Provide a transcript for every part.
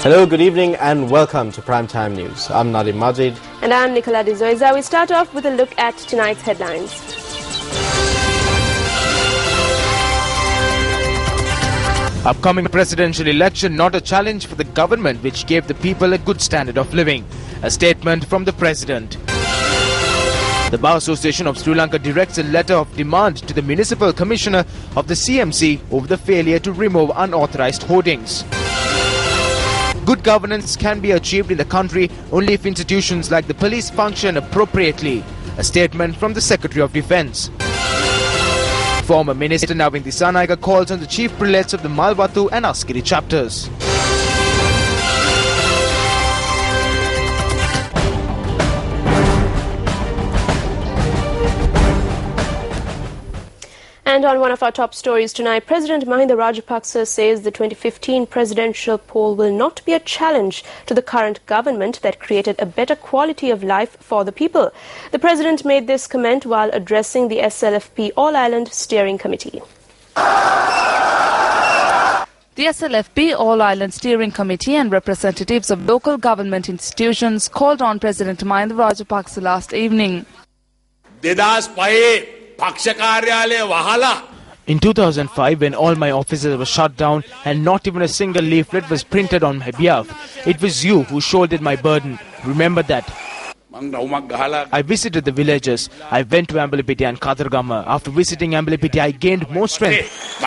Hello, good evening and welcome to Primetime News. I'm Nadim Majid. And I'm Nicola D'Zoiza. We start off with a look at tonight's headlines. Upcoming presidential election not a challenge for the government which gave the people a good standard of living. A statement from the president. The Bar Association of Sri Lanka directs a letter of demand to the Municipal Commissioner of the CMC over the failure to remove unauthorized hoardings. Good governance can be achieved in the country only if institutions like the police function appropriately. A statement from the Secretary of Defence. Former Minister Navin Dissanayake calls on the chief prelates of the Malwathu and Askiri chapters. And on one of our top stories tonight, President Mahinda Rajapaksa says the 2015 presidential poll will not be a challenge to the current government that created a better quality of life for the people. The president made this comment while addressing the SLFP All-Ireland Steering Committee. The SLFP All-Ireland Steering Committee and representatives of local government institutions called on President Mahinda Rajapaksa last evening. In 2005, when all my offices were shut down and not even a single leaflet was printed on my behalf, it was you who shouldered my burden. Remember that. I visited the villages. I went to Ambalapiti and Katargama. After visiting Ambalapiti, I gained more strength.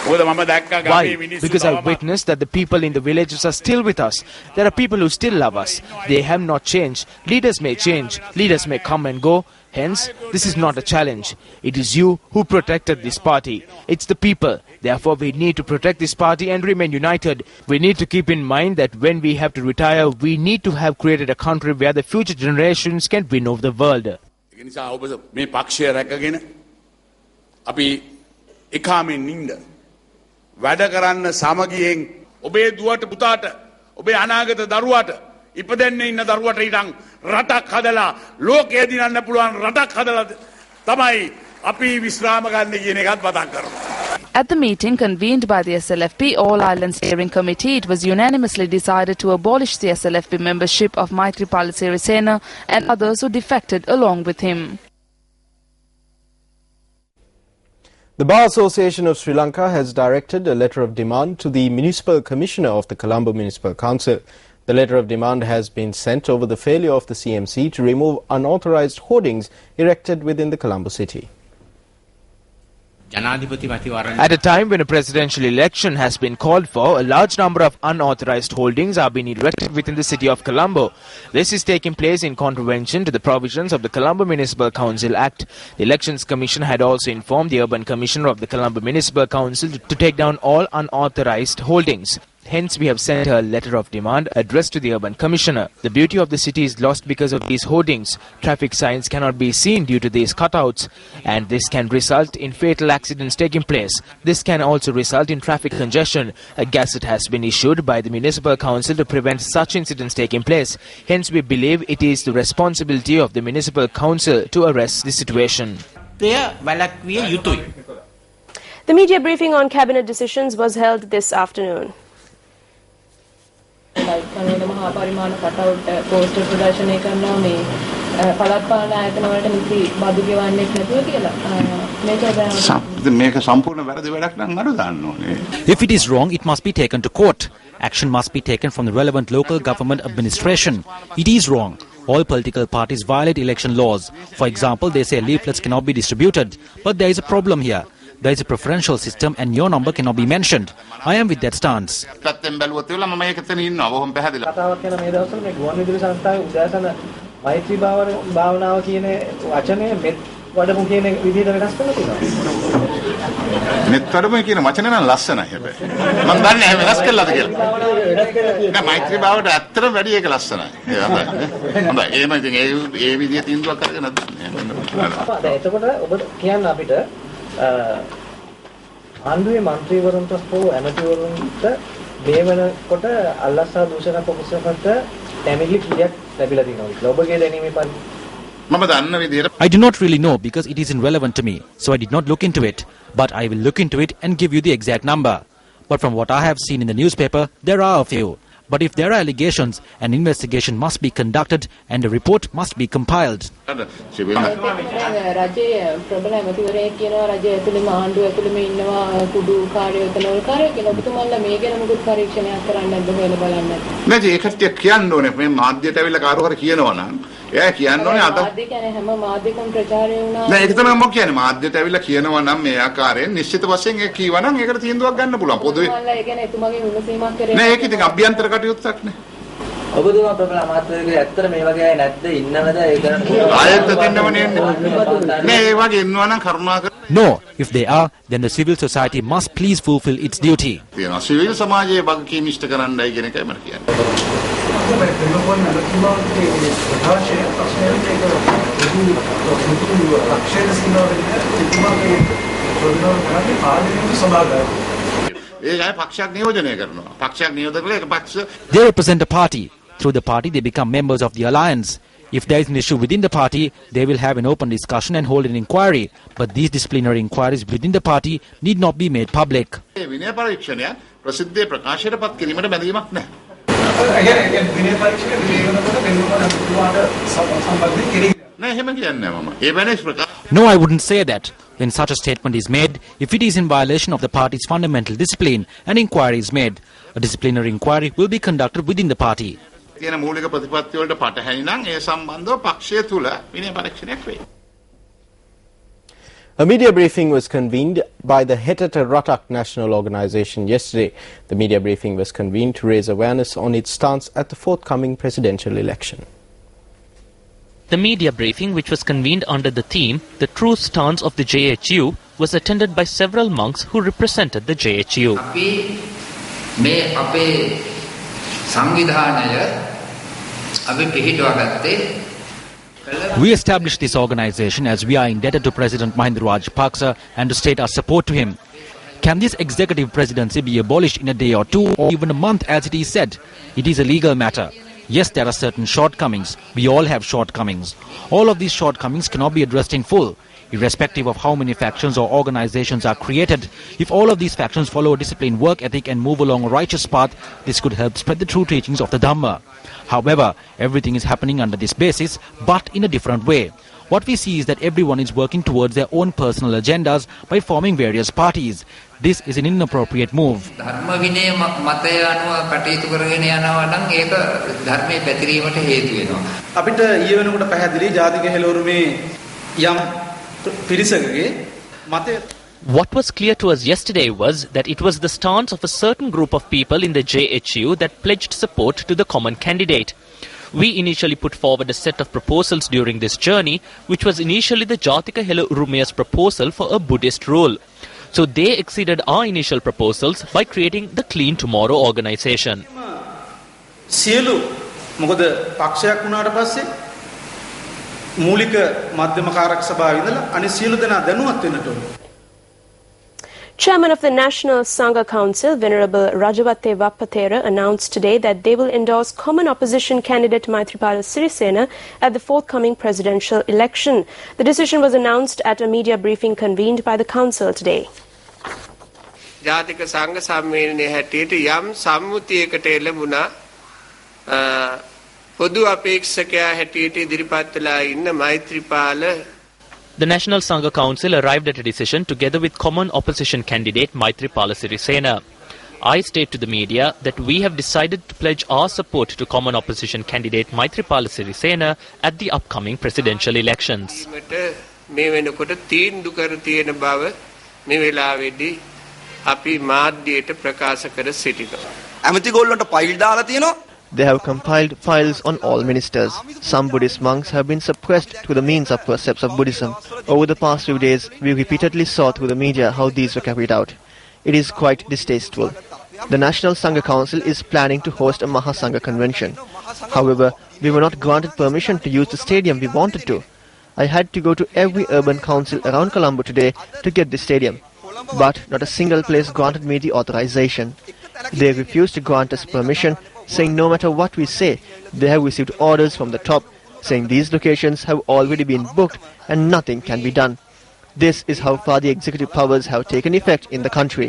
Why? Because I witnessed that the people in the villages are still with us. There are people who still love us. They have not changed. Leaders may change. Leaders may come and go. Hence, this is not a challenge. It is you who protected this party. It's the people. Therefore, we need to protect this party and remain united. We need to keep in mind that when we have to retire, we need to have created a country where the future generations can win over the world. වැඩ කරන්න සමගියෙන් ඔබේ දුවට පුතාට ඔබේ අනාගත දරුවාට ඉපදෙන්න ඉන්න දරුවට ඊටන් රටක් හදලා ලෝකය දිනන්න පුළුවන් රටක් හදලා තමයි අපි විශ්‍රාම ගන්න කියන එකත් මතක් කරනවා. At the meeting convened by the SLFP All-Ireland Steering Committee, it was unanimously decided to abolish the SLFP membership of Maithripala Sirisena and others who defected along with him. The Bar Association of Sri Lanka has directed a letter of demand to the Municipal Commissioner of the Colombo Municipal Council. The letter of demand has been sent over the failure of the CMC to remove unauthorized hoardings erected within the Colombo city. At a time when a presidential election has been called for, a large number of unauthorized holdings are being erected within the city of Colombo. This is taking place in contravention to the provisions of the Colombo Municipal Council Act. The Elections Commission had also informed the Urban Commissioner of the Colombo Municipal Council to take down all unauthorized holdings. Hence, we have sent a letter of demand addressed to the Urban Commissioner. The beauty of the city is lost because of these hoardings. Traffic signs cannot be seen due to these cutouts, and this can result in fatal accidents taking place. This can also result in traffic congestion. A gazette has been issued by the Municipal Council to prevent such incidents taking place. Hence, we believe it is the responsibility of the Municipal Council to arrest the situation. The media briefing on cabinet decisions was held this afternoon. The If it is wrong, it must be taken to court. Action must be taken from the relevant local government administration. It is wrong. All political parties violate election laws. For example, they say leaflets cannot be distributed. But there is a problem here. There is a preferential system and your number cannot be mentioned. I am with that stance. ආණ්ඩුවේ මන්ත්‍රීවරුන්ට හෝ ඇමතිවරුන්ට මේ වෙනකොට අල්ලසා දූෂණ කොමිසමට පැමිණිලි කීයක් ලැබිලා තියෙනවද? ඔබගේ දැනීමේ I do not really know because it isn't relevant to me, so I did not look into it. But I will look into it and give you the exact number. But from what I have seen in the newspaper, there are a few. But if there are allegations, an investigation must be conducted and a report must be compiled. No, if they are, then the civil society must please fulfill its duty. They represent a party. Through the party, they become members of the alliance. If there is an issue within the party, they will have an open discussion and hold an inquiry. But these disciplinary inquiries within the party need not be made public. No, I wouldn't say that. When such a statement is made, if it is in violation of the party's fundamental discipline, an inquiry is made. A disciplinary inquiry will be conducted within the party. A media briefing was convened by the Hetata Ratak National Organisation yesterday. The media briefing was convened to raise awareness on its stance at the forthcoming presidential election. The media briefing, which was convened under the theme, The True Stance of the JHU, was attended by several monks who represented the JHU. We established this organisation as we are indebted to President Mahinda Rajapaksa and to state our support to him. Can this executive presidency be abolished in a day or two or even a month as it is said? It is a legal matter. Yes, there are certain shortcomings. We all have shortcomings. All of these shortcomings cannot be addressed in full. Irrespective of how many factions or organizations are created, if all of these factions follow a disciplined work ethic and move along a righteous path, this could help spread the true teachings of the Dhamma. However, everything is happening under this basis, but in a different way. What we see is that everyone is working towards their own personal agendas by forming various parties. This is an inappropriate move. What was clear to us yesterday was that it was the stance of a certain group of people in the JHU that pledged support to the common candidate. We initially put forward a set of proposals during this journey, which was initially the Jatika Hela Urumeya's proposal for a Buddhist rule. So they exceeded our initial proposals by creating the Clean Tomorrow organization. Chairman of the National Sangha Council, Venerable Rajavatte Vappatera, announced today that they will endorse common opposition candidate Maithripala Sirisena at the forthcoming presidential election. The decision was announced at a media briefing convened by the council today. ජාතික සංඝ සම්මේලනයේ හැටියට යම් සම්මුතියකට එළඹුණා පොදු අපේක්ෂකයා හැටියට ඉදිරිපත් වෙලා ඉන්න Maithripala. The National Sangha Council arrived at a decision together with common opposition candidate Maithripala Sirisena. I state to the media that we have decided to pledge our support to common opposition candidate Maithripala Sirisena at the upcoming presidential elections. මේ වෙනකොට තීන්දුව කර තියෙන බව මේ වෙලාවේදී අපි මාධ්‍යයට ප්‍රකාශ කර සිටිනවා. ඇමතිගොල්ලන්ට ෆයිල් දාලා තියෙනවා. They have compiled files on all ministers. Some Buddhist monks have been suppressed to the means of precepts of Buddhism. Over the past few days, we repeatedly saw through the media how these were carried out. It is quite distasteful. The National Sangha Council is planning to host a Mahasangha convention. However, we were not granted permission to use the stadium we wanted to. I had to go to every urban council around Colombo today to get the stadium. But not a single place granted me the authorization. They refused to grant us permission, saying no matter what we say, they have received orders from the top, saying these locations have already been booked and nothing can be done. This is how far the executive powers have taken effect in the country.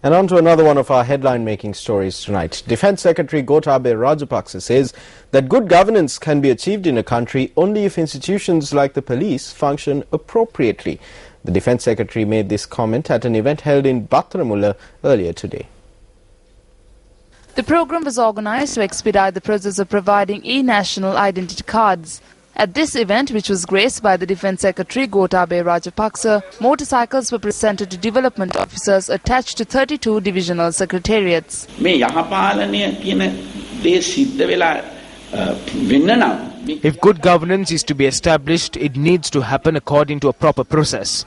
And on to another one of our headline-making stories tonight. Defence Secretary Gotabaya Rajapaksa says that good governance can be achieved in a country only if institutions like the police function appropriately. The Defence Secretary made this comment at an event held in Battaramulla earlier today. The program was organised to expedite the process of providing e-national identity cards. At this event, which was graced by the Defence Secretary Gotabaya Rajapaksa, motorcycles were presented to development officers attached to 32 divisional secretariats. If good governance is to be established, it needs to happen according to a proper process.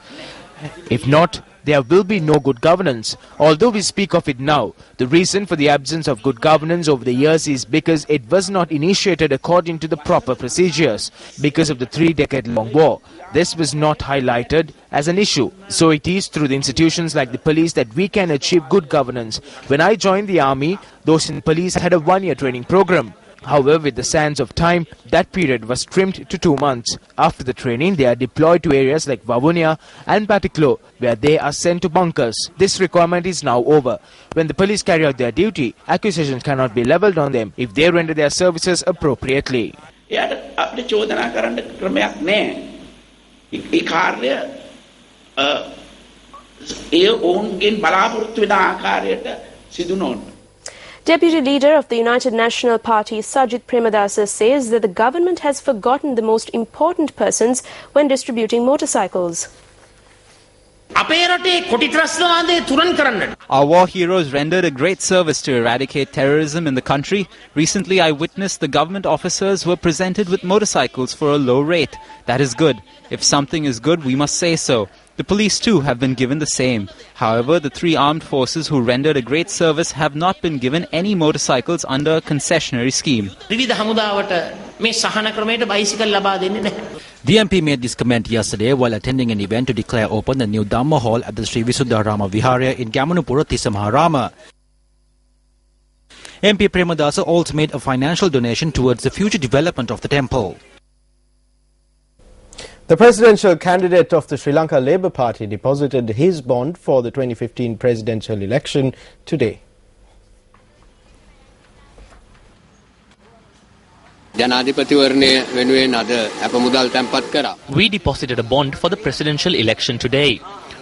If not, there will be no good governance. Although we speak of it now, the reason for the absence of good governance over the years is because it was not initiated according to the proper procedures. Because of the 3-decade-long war, this was not highlighted as an issue. So it is through the institutions like the police that we can achieve good governance. When I joined the army, those in police had a 1-year training program. However, with the sands of time, that period was trimmed to 2 months. After the training, they are deployed to areas like Vavonia and Patiklo, where they are sent to bunkers. This requirement is now over. When the police carry out their duty, accusations cannot be levelled on them if they render their services appropriately. Deputy Leader of the United National Party, Sajith Premadasa, says that the government has forgotten the most important persons when distributing motorcycles. Our war heroes rendered a great service to eradicate terrorism in the country. Recently, I witnessed the government officers were presented with motorcycles for a low rate. That is good. If something is good, we must say so. The police too have been given the same. However, the 3 armed forces who rendered a great service have not been given any motorcycles under a concessionary scheme. The MP made this comment yesterday while attending an event to declare open the new Dhamma Hall at the Sri Visuddharama Viharya in Gamanupura Tissamaharama. MP Premadasa also made a financial donation towards the future development of the temple. The presidential candidate of the Sri Lanka Labour Party deposited his bond for the 2015 presidential election today. We deposited a bond for the presidential election today.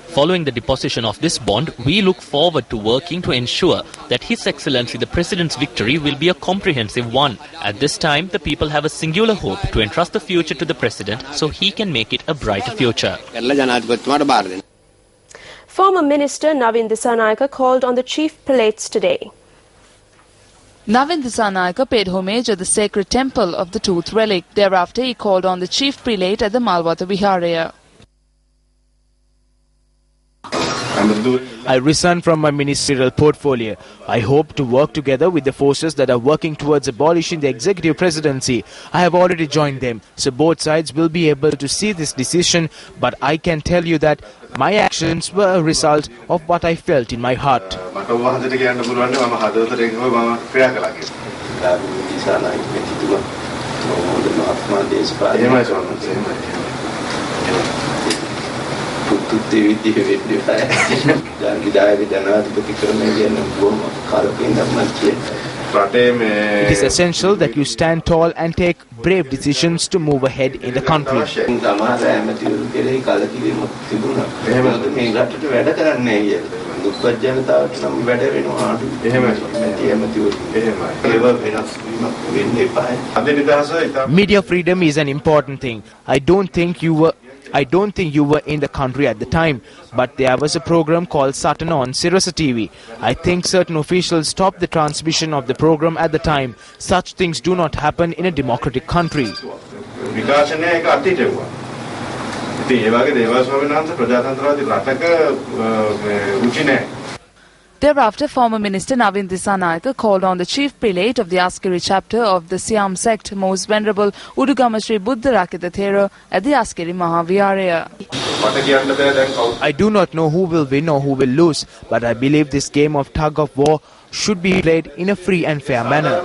Following the deposition of this bond, we look forward to working to ensure that His Excellency the President's victory will be a comprehensive one. At this time, the people have a singular hope to entrust the future to the President so he can make it a brighter future. Former Minister Navin Dissanayake called on the chief prelates today. Navin Dissanayake paid homage at the sacred temple of the Tooth Relic. Thereafter, he called on the chief prelate at the Malwata Viharya. I resign from my ministerial portfolio. I hope to work together with the forces that are working towards abolishing the executive presidency. I have already joined them, so both sides will be able to see this decision, but I can tell you that my actions were a result of what I felt in my heart. It is essential that you stand tall and take brave decisions to move ahead in the country. Media freedom is an important thing. I don't think you were in the country at the time, but there was a program called Satana on Sirasa TV. I think certain officials stopped the transmission of the program at the time. Such things do not happen in a democratic country. Thereafter, former Minister Navin Dissanayake called on the chief prelate of the Askari chapter of the Siam sect, Most Venerable Udugama Sri Buddha Rakita Thera, at the Askari Mahaviharya. I do not know who will win or who will lose, but I believe this game of tug of war should be played in a free and fair manner.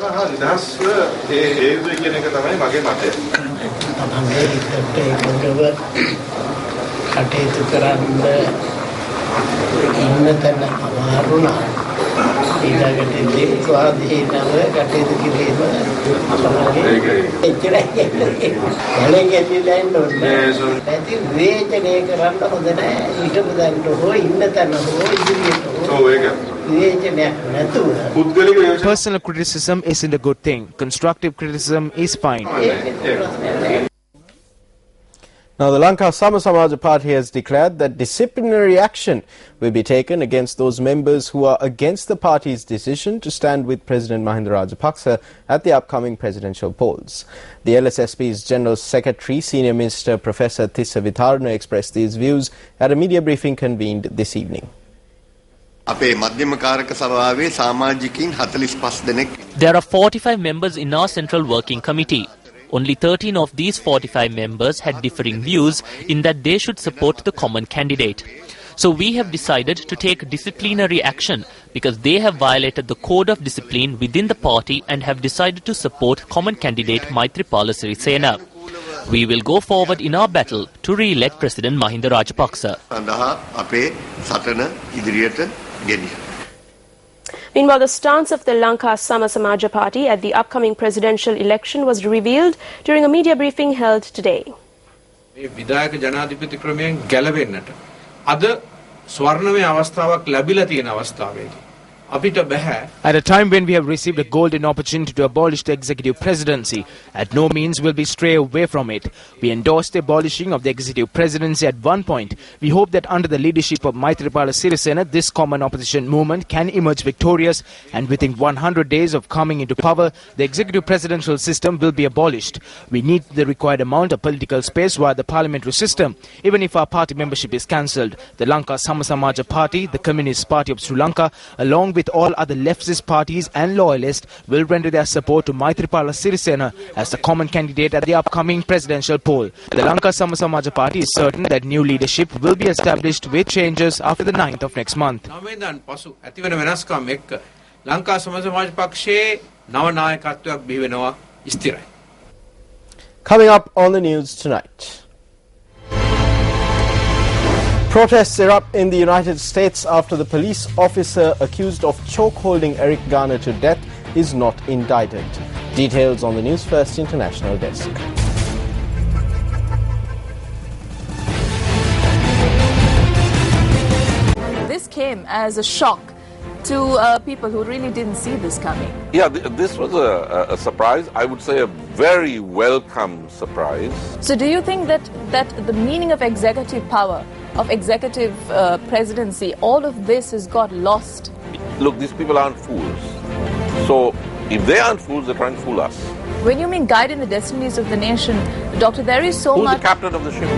Personal criticism isn't a good thing. Constructive criticism is fine. Now, the Lanka Sama Samaja Party has declared that disciplinary action will be taken against those members who are against the party's decision to stand with President Mahinda Rajapaksa at the upcoming presidential polls. The LSSP's General Secretary, Senior Minister Professor Tissa Vitharna expressed these views at a media briefing convened this evening. There are 45 members in our Central Working Committee. Only 13 of these 45 members had differing views in that they should support the common candidate. So we have decided to take disciplinary action because they have violated the code of discipline within the party and have decided to support common candidate Maithripala Sirisena. We will go forward in our battle to re-elect President Mahinda Rajapaksa. Meanwhile, the stance of the Lanka Sama Samaja Party at the upcoming presidential election was revealed during a media briefing held today. විධායක ජනාධිපති ක්‍රමයෙන් ගැලවෙන්නට අද ස්වර්ණමය අවස්ථාවක් ලැබිලා තියෙන අවස්ථාවේදී අපිට බෑ. At a time when we have received a golden opportunity to abolish the executive presidency, at no means will we stray away from it. We endorsed the abolishing of the executive presidency at one point. We hope that under the leadership of Maithripala Sirisena, this common opposition movement can emerge victorious, and within 100 days of coming into power, the executive presidential system will be abolished. We need the required amount of political space via the parliamentary system. Even if our party membership is cancelled, the Lanka Sama Samaja Party, the Communist Party of Sri Lanka, along with all other leftist parties and loyalists, will render their support to Maithripala Sirisena as the common candidate at the upcoming presidential poll. The Lanka Sama Samaja Party is certain that new leadership will be established with changes after the 9th of next month. Coming up on the news tonight. Protests erupt in the United States after the police officer accused of chokeholding Eric Garner to death is not indicted. Details on the Newsfirst International Desk. This came as a shock to people who really didn't see this coming. Yeah, this was a surprise. I would say a very welcome surprise. So do you think that the meaning of executive power, of executive presidency, all of this has got lost? Look, these people aren't fools. So if they aren't fools, they're trying to fool us. When you mean guiding the destinies of the nation, Doctor, there is so much... Who's the captain of the ship?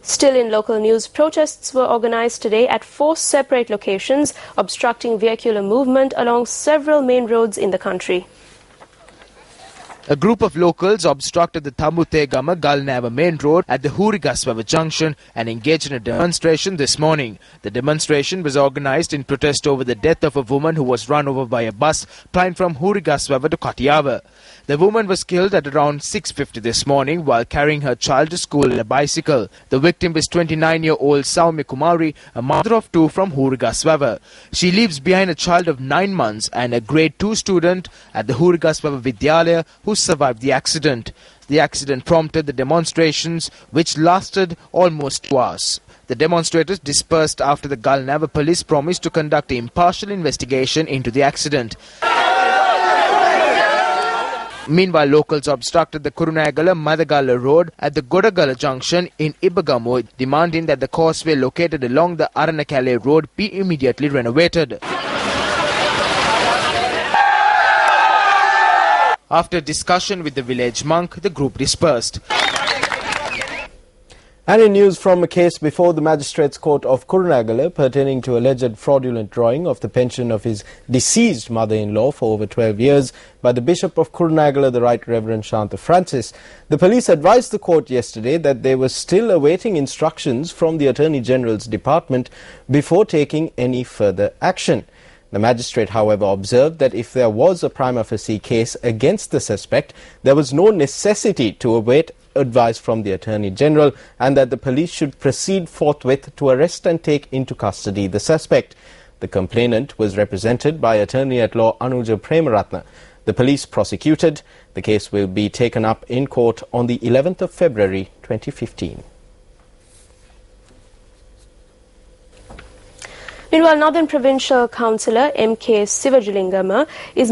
Still in local news, protests were organized today at 4 separate locations, obstructing vehicular movement along several main roads in the country. A group of locals obstructed the Tambutegama Galnava main road at the Hurigaswava junction and engaged in a demonstration this morning. The demonstration was organized in protest over the death of a woman who was run over by a bus plying from Hurigaswava to Katiava. The woman was killed at around 6:50 this morning while carrying her child to school in a bicycle. The victim is 29-year-old Saumi Kumari, a mother of 2 from Hurigaswava. She leaves behind a child of 9 months and a grade 2 student at the Hurigaswava Vidyalaya who survived the accident. The accident prompted the demonstrations, which lasted almost 2 hours. The demonstrators dispersed after the Galnava police promised to conduct an impartial investigation into the accident. Meanwhile, locals obstructed the Kurunagala-Madagala road at the Godagala junction in Ibagamu, demanding that the causeway located along the Aranakale road be immediately renovated. After discussion with the village monk, the group dispersed. And in news from a case before the Magistrates Court of Kurunagala pertaining to alleged fraudulent drawing of the pension of his deceased mother-in-law for over 12 years by the Bishop of Kurunagala, the Right Reverend Shanta Francis, the police advised the court yesterday that they were still awaiting instructions from the Attorney General's department before taking any further action. The magistrate, however, observed that if there was a prima facie case against the suspect, there was no necessity to await advice from the Attorney General and that the police should proceed forthwith to arrest and take into custody the suspect. The complainant was represented by Attorney-at-Law Anuja Premaratna. The police prosecuted. The case will be taken up in court on the 11th of February 2015. Meanwhile, Northern Provincial Councillor M.K. Sivajilingama is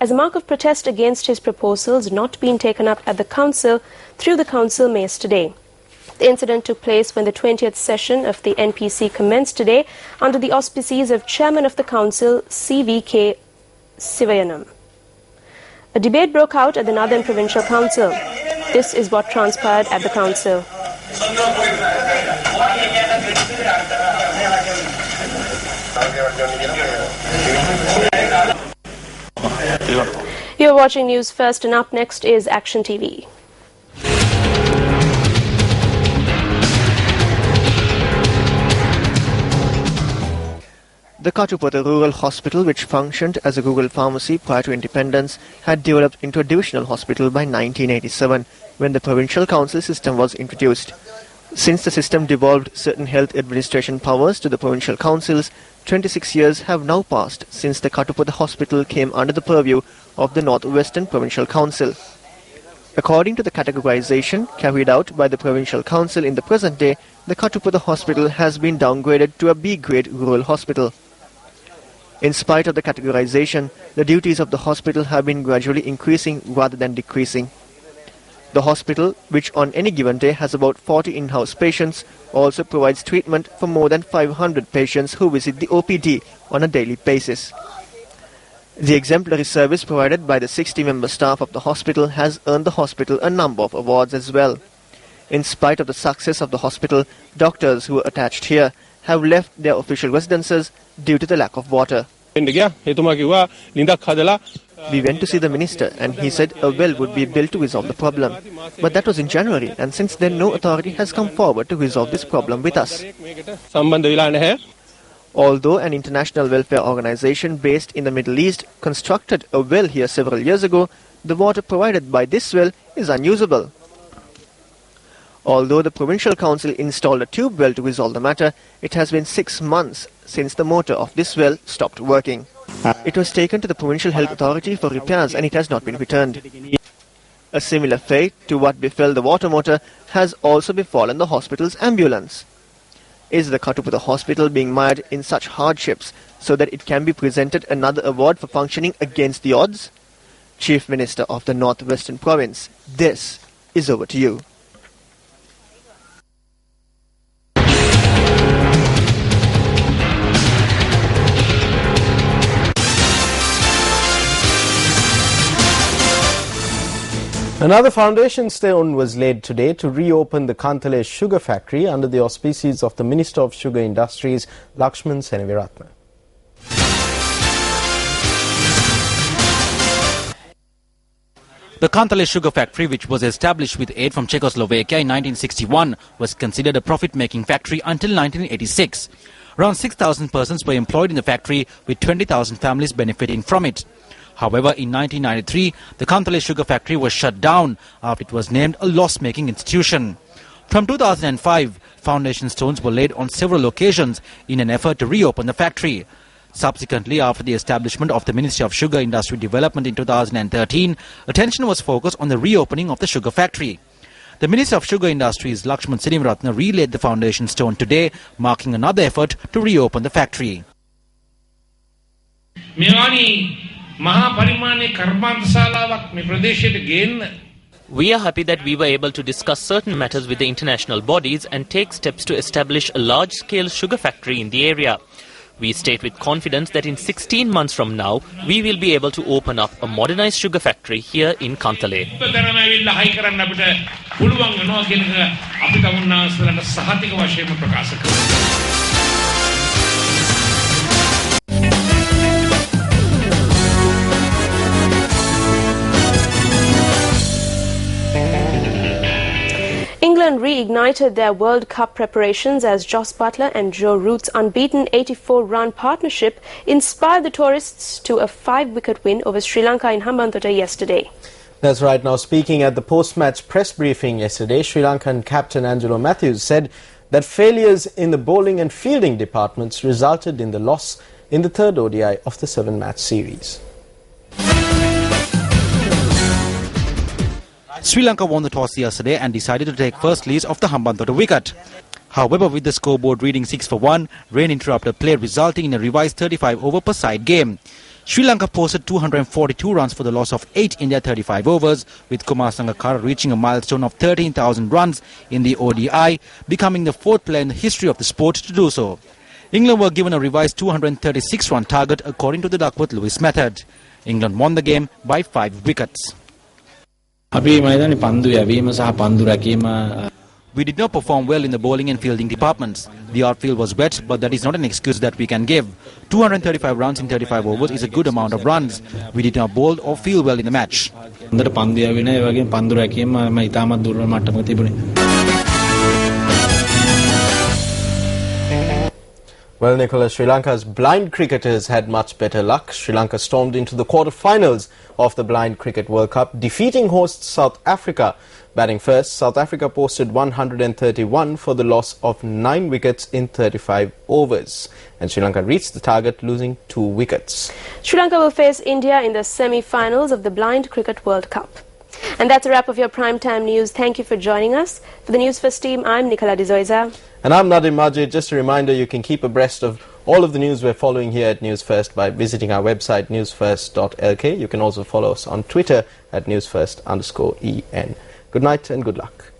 as a mark of protest against his proposals not being taken up at the council through the council mace today. The incident took place when the 20th session of the NPC commenced today under the auspices of Chairman of the Council, C.V.K. Sivayanam. A debate broke out at the Northern Provincial Council. This is what transpired at the council. You're watching News First, and up next is Action TV. The Katupatha Rural Hospital, which functioned as a rural pharmacy prior to independence, had developed into a divisional hospital by 1987, when the provincial council system was introduced. Since the system devolved certain health administration powers to the provincial councils, 26 years have now passed since the Katupatha Hospital came under the purview of the Northwestern Provincial Council. According to the categorization carried out by the Provincial Council in the present day, the Katupatha Hospital has been downgraded to a B-grade rural hospital. In spite of the categorization, the duties of the hospital have been gradually increasing rather than decreasing. The hospital, which on any given day has about 40 in-house patients, also provides treatment for more than 500 patients who visit the OPD on a daily basis. The exemplary service provided by the 60-member staff of the hospital has earned the hospital a number of awards as well. In spite of the success of the hospital, doctors who were attached here have left their official residences due to the lack of water. We went to see the minister and he said a well would be built to resolve the problem. But that was in January, and since then no authority has come forward to resolve this problem with us. Although an international welfare organization based in the Middle East constructed a well here several years ago, the water provided by this well is unusable. Although the Provincial Council installed a tube well to resolve the matter, it has been 6 months since the motor of this well stopped working. It was taken to the Provincial Health Authority for repairs and it has not been returned. A similar fate to what befell the water motor has also befallen the hospital's ambulance. Is the Katupatha Hospital being mired in such hardships so that it can be presented another award for functioning against the odds? Chief Minister of the Northwestern Province, this is over to you. Another foundation stone was laid today to reopen the Kantale sugar factory under the auspices of the Minister of Sugar Industries, Lakshman Seneviratne. The Kantale sugar factory, which was established with aid from Czechoslovakia in 1961, was considered a profit-making factory until 1986. Around 6,000 persons were employed in the factory, with 20,000 families benefiting from it. However, in 1993, the Kantale sugar factory was shut down after it was named a loss-making institution. From 2005, foundation stones were laid on several occasions in an effort to reopen the factory. Subsequently, after the establishment of the Ministry of Sugar Industry Development in 2013, attention was focused on the reopening of the sugar factory. The Minister of Sugar Industries, Lakshman Seneviratne, relaid the foundation stone today, marking another effort to reopen the factory. We are happy that we were able to discuss certain matters with the international bodies and take steps to establish a large-scale sugar factory in the area. We state with confidence that in 16 months from now, we will be able to open up a modernized sugar factory here in Kantale. England reignited their World Cup preparations as Jos Buttler and Joe Root's unbeaten 84-run partnership inspired the tourists to a 5-wicket win over Sri Lanka in Hambantota yesterday. That's right. Now, speaking at the post-match press briefing yesterday, Sri Lankan captain Angelo Matthews said that failures in the bowling and fielding departments resulted in the loss in the third ODI of the 7-match series. Sri Lanka won the toss yesterday and decided to take first lease of the Hambantota wicket. However, with the scoreboard reading 6 for 1, rain interrupted play, resulting in a revised 35-over per side game. Sri Lanka posted 242 runs for the loss of 8 in their 35 overs, with Kumar Sangakkara reaching a milestone of 13,000 runs in the ODI, becoming the 4th player in the history of the sport to do so. England were given a revised 236-run target according to the Duckworth-Lewis method. England won the game by 5 wickets. We did not perform well in the bowling and fielding departments. The outfield was wet, but that is not an excuse that we can give. 235 runs in 35 overs is a good amount of runs. We did not bowl or field well in the match. Well, Nicola, Sri Lanka's blind cricketers had much better luck. Sri Lanka stormed into the quarter-finals of the Blind Cricket World Cup, defeating hosts South Africa. Batting first, South Africa posted 131 for the loss of 9 wickets in 35 overs. And Sri Lanka reached the target, losing 2 wickets. Sri Lanka will face India in the semi-finals of the Blind Cricket World Cup. And that's a wrap of your primetime news. Thank you for joining us. For the News First team, I'm Nicola D'Zoiza. And I'm Nadim Majid. Just a reminder, you can keep abreast of all of the news we're following here at News First by visiting our website, Newsfirst.lk. You can also follow us on Twitter at Newsfirst_EN. Good night and good luck.